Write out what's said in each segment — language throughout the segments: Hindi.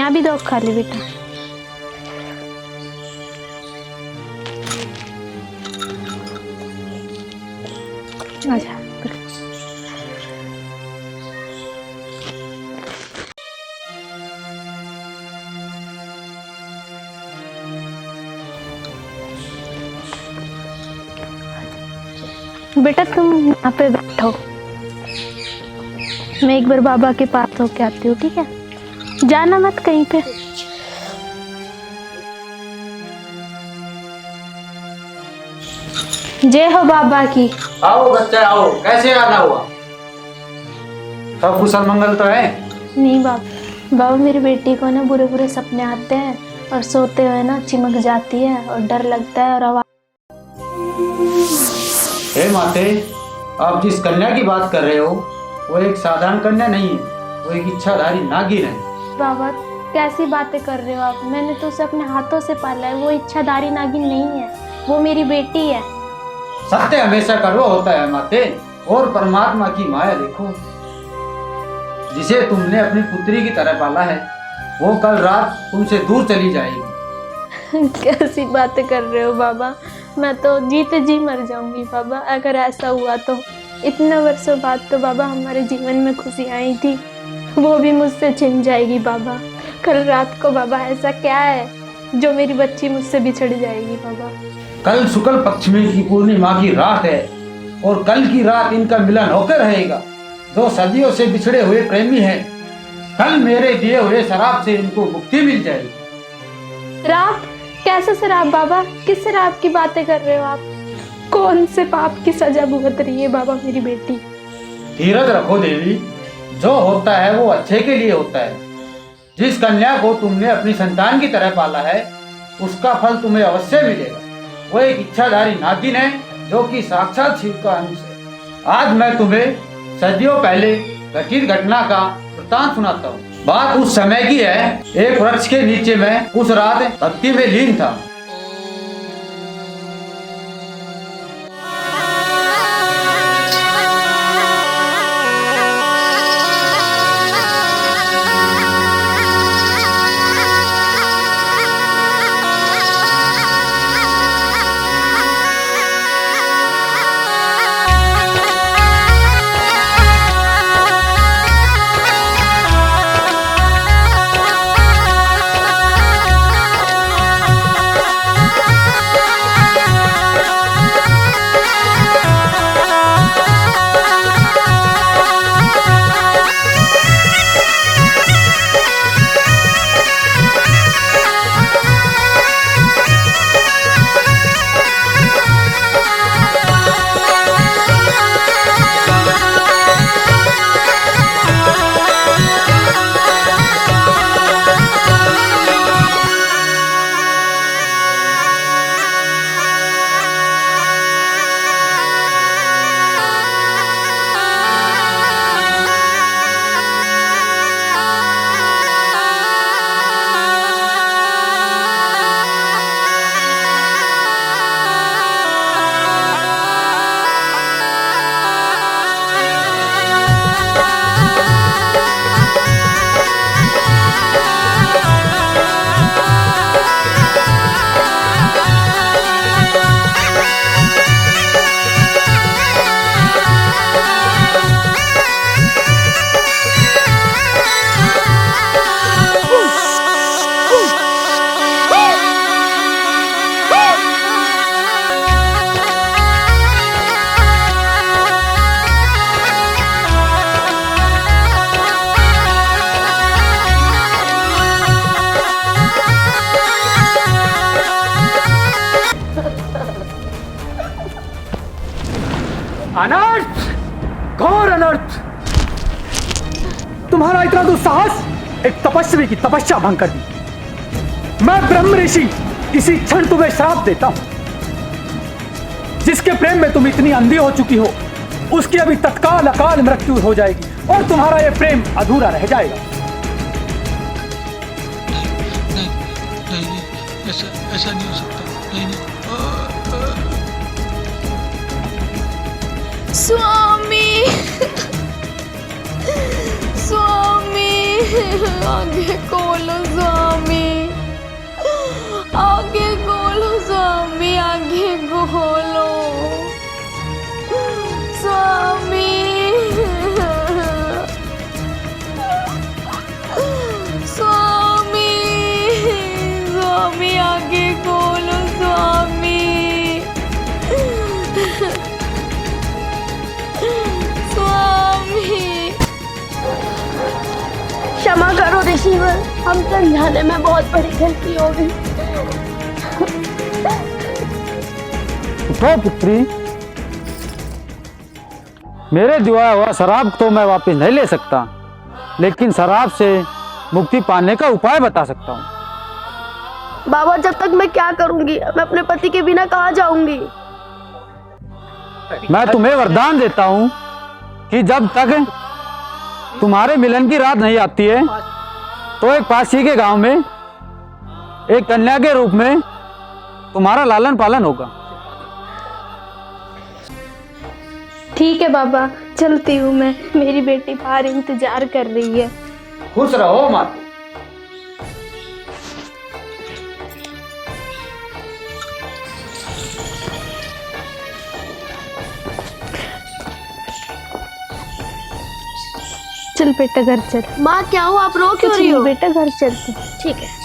यहाँ भी दो खा ले बेटा। आजा बेटा, तुम यहाँ पे बैठो, मैं एक बार बाबा के पास होके आती हूँ, ठीक है? जाना मत कहीं पे। जय हो बाबा की। आओ बच्चा आओ, कैसे आना हुआ? सब कुशल मंगल तो है? नहीं बाबा, बाबा मेरी बेटी को ना बुरे बुरे सपने आते हैं और सोते हुए ना चिमक जाती है और डर लगता है और आवाज। हे माते, आप जिस कन्या की बात कर रहे हो वो एक साधारण कन्या नहीं है, वो एक इच्छाधारी नागिन है। बाबा कैसी बातें कर रहे हो आप? मैंने तो उसे अपने हाथों से पाला है, वो इच्छाधारी नागिन नहीं है, वो मेरी बेटी है। सत्य हमेशा कड़वा होता है माते, और परमात्मा की माया देखो, जिसे तुमने अपनी पुत्री की तरह पाला है वो कल रात तुमसे दूर चली जाएगी। कैसी बातें कर रहे हो बाबा? मैं तो जीते जी मर जाऊंगी बाबा अगर ऐसा हुआ तो। इतने वर्षों बाद तो बाबा हमारे जीवन में खुशी आई थी, वो भी मुझसे छिन जाएगी बाबा। कल रात को बाबा ऐसा क्या है जो मेरी बच्ची मुझसे बिछड़ जाएगी बाबा? कल शुक्ल पक्ष में की पूर्णिमा की रात है और कल की रात इनका मिलन होकर रहेगा। जो सदियों से बिछड़े हुए प्रेमी हैं, कल मेरे दिए हुए शराब से इनको मुक्ति मिल जाएगी। शराब? कैसे शराब बाबा? किस शराब की बातें कर रहे हो आप? कौन से पाप की सजा भुगत रही है बाबा मेरी बेटी? धीरज रखो देवी, जो होता है वो अच्छे के लिए होता है। जिस कन्या को तुमने अपनी संतान की तरह पाला है उसका फल तुम्हें अवश्य मिलेगा। वो एक इच्छाधारी नागिन है जो कि साक्षात शिव का अंश है। आज मैं तुम्हें सदियों पहले घटित घटना का वृतांत सुनाता हूँ। बात उस समय की है, एक वृक्ष के नीचे मैं उस रात भक्ति में लीन था। अनर्थ, घोर अनर्थ! तुम्हारा इतना दुस्साहस एक तपस्वी की तपस्या भंग कर दी। मैं ब्रह्म ऋषि इसी क्षण तुम्हें श्राप देता हूं। जिसके प्रेम में तुम इतनी अंधी हो चुकी हो उसकी अभी तत्काल अकाल मृत्यु हो जाएगी और तुम्हारा यह प्रेम अधूरा रह जाएगा। नहीं, ऐसा नहीं हो सकता। नहीं। स्वामी, स्वामी, आगे खोलो स्वामी, आगे खोलो स्वामी, आगे खोलो स्वामी, स्वामी, स्वामी आगे खोलो स्वामी, स्वामी। क्षमा करो ऋषिवर, हम समझाने में बहुत बड़ी गलती हो गई। उठो पुत्री, मेरे दिया हुआ शराब तो मैं वापस नहीं ले सकता, लेकिन शराब से मुक्ति पाने का उपाय बता सकता हूँ। बाबा जब तक मैं क्या करूंगी, मैं अपने पति के बिना कहाँ जाऊंगी। मैं तुम्हें वरदान देता हूँ कि जब तक तुम्हारे मिलन की रात नहीं आती है तो एक पास ही के गांव में एक कन्या के रूप में तुम्हारा लालन पालन होगा। ठीक है बाबा, चलती हूँ मैं, मेरी बेटी बाहर इंतजार कर रही है। खुश रहो माता। चल बेटा घर चल। माँ क्या हुआ, आप रो क्यों रही हो? बेटा घर चलते। ठीक है।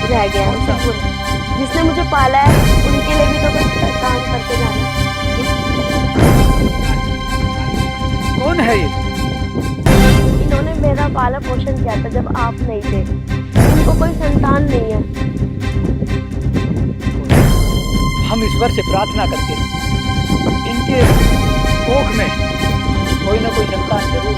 रह गया है उसे पूरा। जिसने मुझे पाला है उनके लिए भी तो कुछ काम करके जाना। कौन है ये? इन्होंने मेरा पालन पोषण किया था जब आप नहीं थे। इनको कोई संतान नहीं है। हम ईश्वर से प्रार्थना करते हैं इनके कोख में कोई ना कोई संतान जरूर